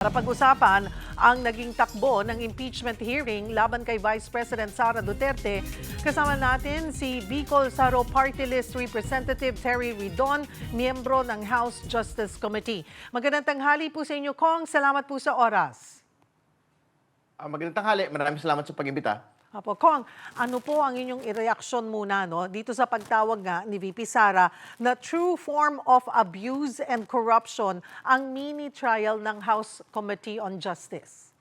Para pag-usapan ang naging takbo ng impeachment hearing laban kay Vice President Sara Duterte, kasama natin si Bicol Saro Party List Representative Terry Ridon, miyembro ng House Justice Committee. Magandang tanghali po sa inyo, Kong. Salamat po sa oras. Magandang tanghali. Maraming salamat sa pag-imbita. Apo, Kong, ano po ang inyong reaksyon muna dito sa pagtawag nga ni VP Sara na true form of abuse and corruption ang mini trial ng House Committee on Justice?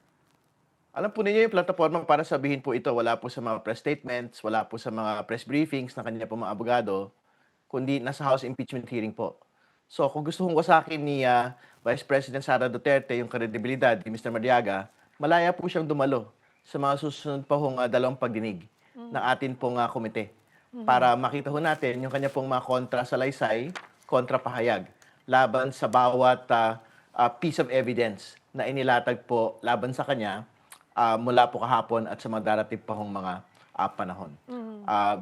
Alam po ninyo yung plataforma para sabihin po ito, wala po sa mga press statements, wala po sa mga press briefings ng kanila po mga abogado, kundi nasa House impeachment hearing po. So kung gusto ko sa akin ni Vice President Sara Duterte yung kredibilidad ni Mr. Mardiaga, malaya po siyang dumalo sa mga susunod pa hong dalawang pagdinig ng atin pong komite para makita ho natin yung kanya pong mga kontra salaysay, kontra pahayag laban sa bawat piece of evidence na inilatag po laban sa kanya mula po kahapon at sa mga darating pa hong mga panahon.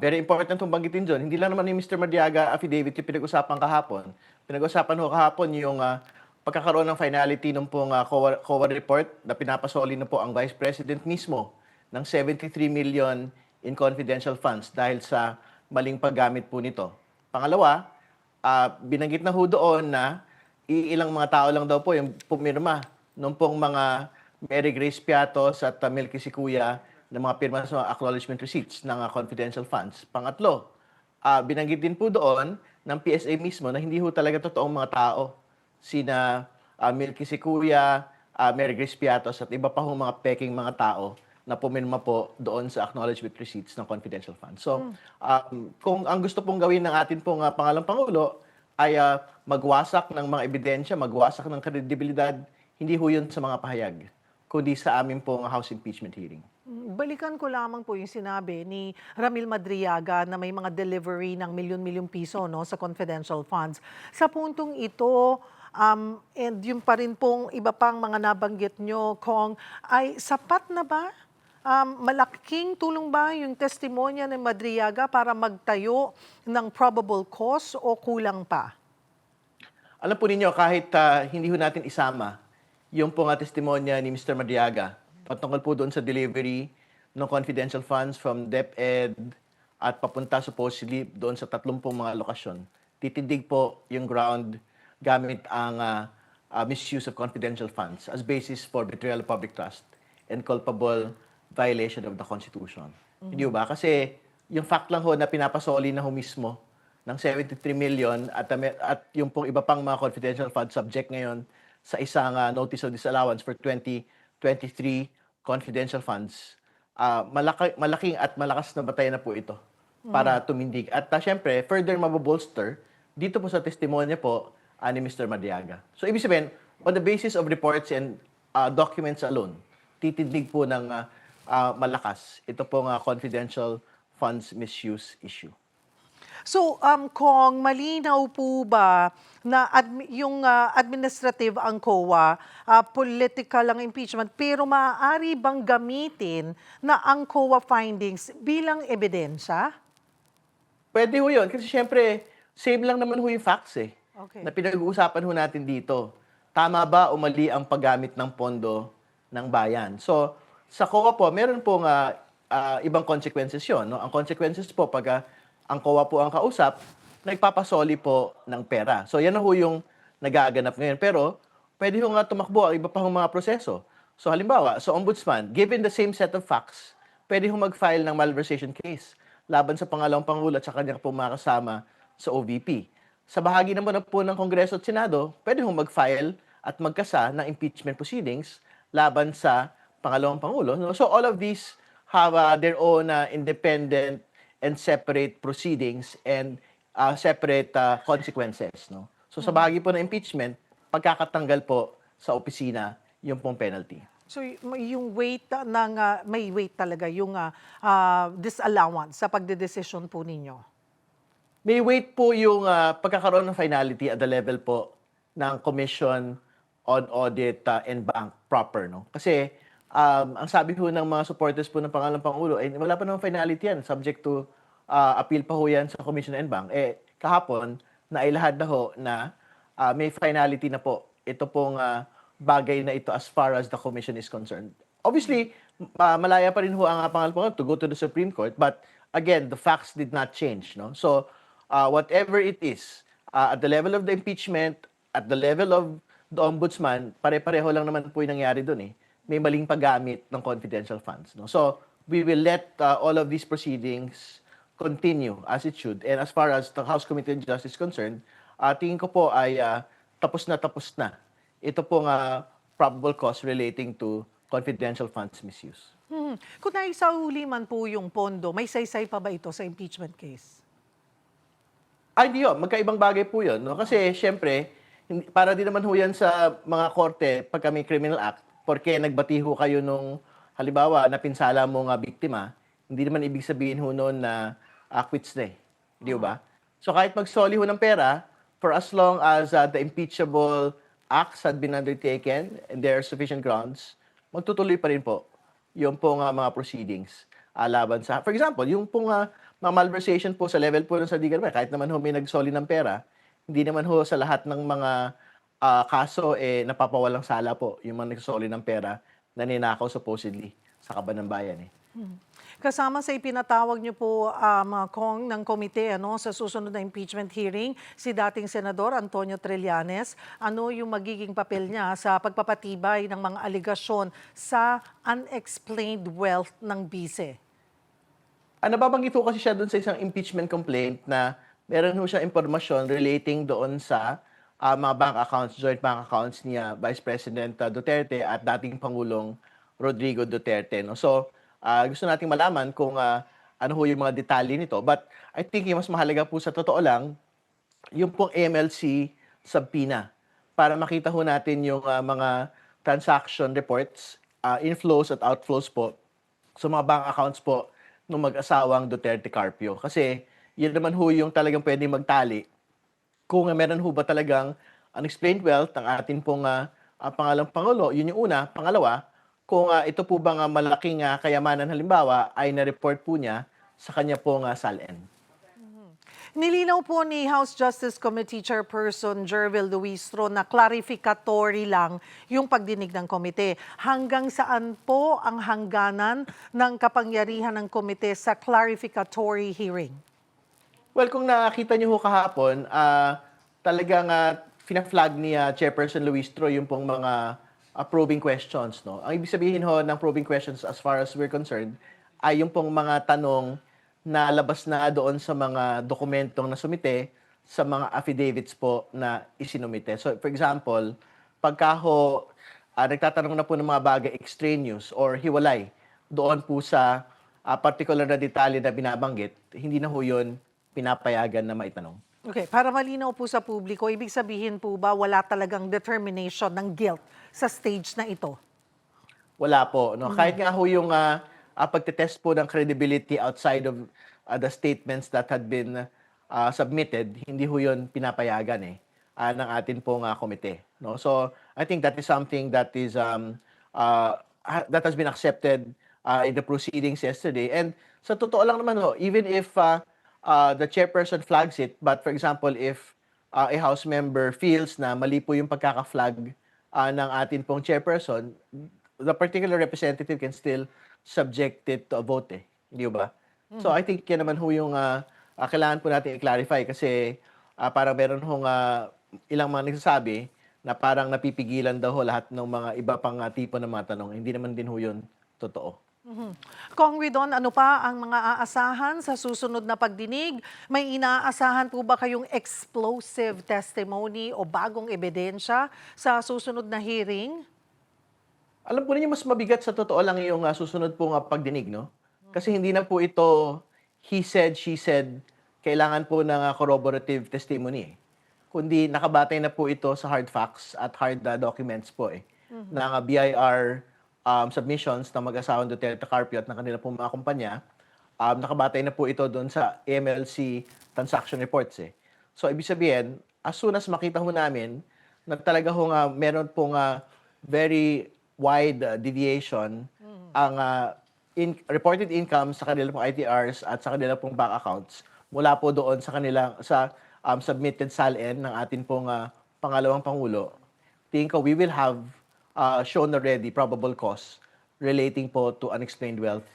Very important itong banggitin dyan. Hindi lang naman ni Mr. Mardiaga affidavit yung pinag-usapan kahapon. Pinag-usapan ho kahapon yung pagkakaroon ng finality ng pong COA report na pinapasoli na po ang Vice President mismo ng 73 million in confidential funds dahil sa maling paggamit po nito. Pangalawa, binanggit na ho doon na ilang mga tao lang daw po yung pumirma nung pong mga Mary Grace Piatos at Milky Sikuya ng mga pirma sa acknowledgement receipts ng confidential funds. Pangatlo, binanggit din po doon ng PSA mismo na hindi ho talaga totoong mga tao sina Milky Sikuya, Mary Grace Piatos at iba pa hong mga peking mga tao na pumirma po doon sa acknowledgement receipts ng confidential funds. So, kung ang gusto pong gawin ng atin pong pangalang Pangulo ay magwasak ng mga ebidensya, magwasak ng kredibilidad, hindi ho yun sa mga pahayag, kundi sa amin pong House impeachment hearing. Balikan ko lamang po yung sinabi ni Ramil Madriaga na may mga delivery ng milyon-milyong piso sa confidential funds. Sa puntong ito, and yung pa rin pong iba pang mga nabanggit nyo, Kong, ay sapat na ba? Malaking tulong ba yung testimonya ni Madriaga para magtayo ng probable cause o kulang pa? Alam po ninyo, kahit hindi ho natin isama yung pong testimonya ni Mr. Madriaga, patungkol po doon sa delivery ng confidential funds from DepEd at papunta supposedly doon sa 30 mga lokasyon, titindig po yung ground gamit ang misuse of confidential funds as basis for betrayal of public trust and culpable violation of the Constitution. Hindi ba? Kasi yung fact lang ho na pinapasoli na ho mismo ng 73 million at yung pong iba pang mga confidential funds subject ngayon sa isang notice of disallowance for 2023 confidential funds, malaking at malakas na batayan na po ito para tumindig. At syempre, further mababolster dito po sa testimonya po ni Mr. Madriaga. So, ibig sabihin, on the basis of reports and documents alone, titindig po ng malakas ito pong confidential funds misuse issue. So, Kong, malinaw po ba na yung administrative ang COA, political ang impeachment, pero maaari bang gamitin na ang COA findings bilang ebidensya? Pwede ho yun. Kasi syempre, same lang naman ho yung facts Okay. na pinag-uusapan ho natin dito. Tama ba o mali ang paggamit ng pondo ng bayan? So, sa COA po, meron pong ibang consequences yun. No? Ang consequences po, pag ang COA po ang kausap, nagpapasoli po ng pera. So, yan na ho yung nagaganap ngayon. Pero, pwede ho nga tumakbo ang iba pa hong mga proseso. So, halimbawa, sa ombudsman, given the same set of facts, pwede ho mag-file ng malversation case laban sa pangalawang Pangulo at sa kanyang po mga kasama sa OVP. Sa bahagi naman po ng Kongreso at Senado, pwede ho mag-file at magkasa ng impeachment proceedings laban sa pangalawang Pangulo. No? So, all of these have their own independent and separate proceedings and separate consequences. No? So sa bahagi po ng impeachment, pagkakatanggal po sa opisina yung pong penalty. So, yung weight may weight talaga yung disallowance sa pagdedesisyon po ninyo? May weight po yung pagkakaroon ng finality at the level po ng Commission on Audit and Bank proper. No? Kasi ang sabi po ng mga supporters po ng pangalang Pangulo, ay wala pa naman finality yan. Subject to appeal pa ho yan sa Commission and Bank. Kahapon, nailahad na ho na may finality na po ito pong bagay na ito as far as the commission is concerned. Obviously, malaya pa rin ho ang pangalawang to go to the Supreme Court, but again, the facts did not change, no? So, whatever it is, at the level of the impeachment, at the level of the ombudsman, pare-pareho lang naman po yung nangyari doon eh. May maling paggamit ng confidential funds, no? So, we will let all of these proceedings continue as it should. And as far as the House Committee on Justice is concerned, tingin ko po ay tapos na ito pong probable cause relating to confidential funds misuse. Kung naisauli man po yung pondo, may saysay pa ba ito sa impeachment case? Ay, hindi yun. Magkaibang bagay po yun. No? Kasi, syempre, para din naman ho yan sa mga korte pagka may criminal act, porque nagbati ho kayo nung, halimbawa, napinsala mo nga biktima, hindi naman ibig sabihin ho noon na quits na eh. Di ba? So, kahit magsoli ho ng pera, for as long as the impeachable acts had been undertaken and there are sufficient grounds, magtutuloy pa rin po yung pong mga proceedings laban sa, for example, yung pong mga malversation po sa level po ng Saldigan Bay, kahit naman ho may nagsoli ng pera, hindi naman ho sa lahat ng mga kaso napapawalang sala po yung mga nagsoli ng pera na ninakaw supposedly sa Kaban ng Bayan eh. Kasama sa ipinatawag niyo po, Kong, ng komite sa susunod na impeachment hearing, si dating Senador Antonio Trillanes. Ano yung magiging papel niya sa pagpapatibay ng mga aligasyon sa unexplained wealth ng bise? Nababanggit ho kasi siya doon sa isang impeachment complaint na meron ho siya impormasyon relating doon sa mga bank accounts, joint bank accounts niya Vice President Duterte at dating Pangulong Rodrigo Duterte. No? So, gusto nating malaman kung ano ho yung mga detalye nito. But I think yung mas mahalaga po sa totoo lang, yung pong MLC subpoena para makita ho natin yung mga transaction reports, inflows at outflows po sa mga bank accounts po ng mag-asawang Duterte Carpio. Kasi yun naman ho yung talagang pwede magtali kung meron ho ba talagang unexplained wealth ng ating pong pangalawang Pangulo. Yun yung una. Pangalawa, kung ito po bang malaking kayamanan halimbawa ay na-report po niya sa kanya pong SALN. Nilinaw po ni House Justice Committee Chairperson Jervil Luistro na clarificatory lang yung pagdinig ng komite. Hanggang saan po ang hangganan ng kapangyarihan ng komite sa clarificatory hearing? Well, kung nakita niyo ho kahapon, talagang fina-flag ni Chairperson Luistro yung pong mga probing questions. No? Ang ibig sabihin ho ng probing questions as far as we're concerned ay yung pong mga tanong na labas na doon sa mga dokumentong nasumite sa mga affidavits po na isinumite. So, for example, pagka ho nagtatanong na po ng mga bagay extraneous or hiwalay doon po sa particular na detalye na binabanggit, hindi na ho yun pinapayagan na maitanong. Okay, para malinaw po sa publiko, ibig sabihin po ba wala talagang determination ng guilt sa stage na ito? Wala po. No? Kahit nga ho yung pagtetest po ng credibility outside of the statements that had been submitted, hindi ho yun pinapayagan ng atin pong komite. No? So, I think that is something that is that has been accepted in the proceedings yesterday. And sa totoo lang naman ho, even if the chairperson flags it, but for example, if a House member feels na mali po yung pagkaka-flag ng atin pong chairperson, the particular representative can still subject it to a vote Hindi ba? So I think yan naman ho yung kailangan po natin i-clarify kasi parang meron hong ilang mga nagsasabi na parang napipigilan daw ho lahat ng mga iba pang tipo ng mga tanong. Hindi naman din ho yun totoo. Kong Ridon, ano pa ang mga aasahan sa susunod na pagdinig? May inaasahan po ba kayong explosive testimony o bagong ebidensya sa susunod na hearing? Alam po ninyo, mas mabigat sa totoo lang yung susunod pong pagdinig, no? Kasi hindi na po ito he said, she said, kailangan po ng corroborative testimony. Kundi nakabatay na po ito sa hard facts at hard documents po ng BIR submissions ng mag-asawang Duterte Carpio at ng kanila pong mga kumpanya. Nakabatay na po ito doon sa MLC transaction reports So, ibig sabihin, as soon as makita ho namin na talaga ho meron pong very wide deviation ang reported income sa kanila pong ITRs at sa kanila pong bank accounts mula po doon sa kanila sa submitted SALN ng atin pong pangalawang Pangulo, tingin ko we will have shown already probable cause relating po to unexplained wealth,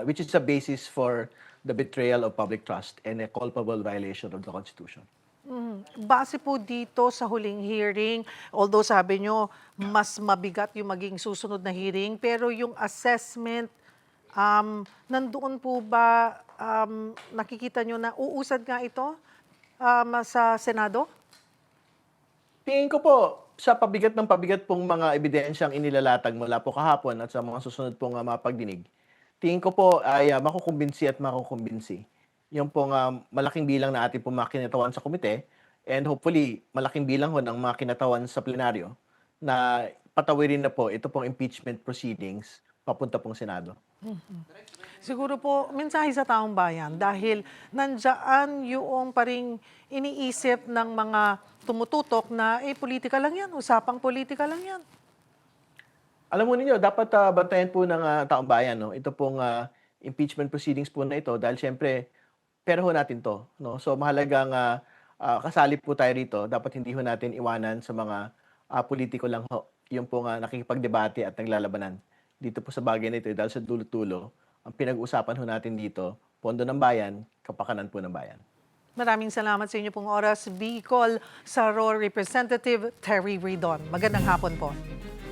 which is a basis for the betrayal of public trust and a culpable violation of the Constitution. Base po dito sa huling hearing, although sabi nyo mas mabigat yung maging susunod na hearing, pero yung assessment, nandoon po ba, nakikita nyo na uusad nga ito sa Senado? Tingin ko po, sa pabigat ng pabigat pong mga ebidensyang inilalatag mula po kahapon at sa mga susunod pong mga pagdinig, tingin ko po ay makukumbinsi at makukumbinsi. Yung pong malaking bilang na ating pong mga kinatawan sa komite and hopefully malaking bilang ho ng mga kinatawan sa plenaryo na patawirin na po ito pong impeachment proceedings papunta pong Senado. Siguro po, mensahe sa taong bayan dahil nandiyan yung paring iniisip ng mga tumututok na politika lang yan, usapang politika lang yan. Alam mo ninyo, dapat bantayan po ng taong bayan, no? Ito pong impeachment proceedings po na ito dahil siyempre, pera ho natin to. No? So mahalagang kasali po tayo rito. Dapat hindi ho natin iwanan sa mga politiko lang ho. Yung pong nakikipagdebate at naglalabanan. Dito po sa bagay na ito, dahil sa dulo-tulo, ang pinag-usapan ho natin dito, pondo ng bayan, kapakanan po ng bayan. Maraming salamat sa inyo pong oras. Bicol Saro Representative Terry Ridon. Magandang hapon po.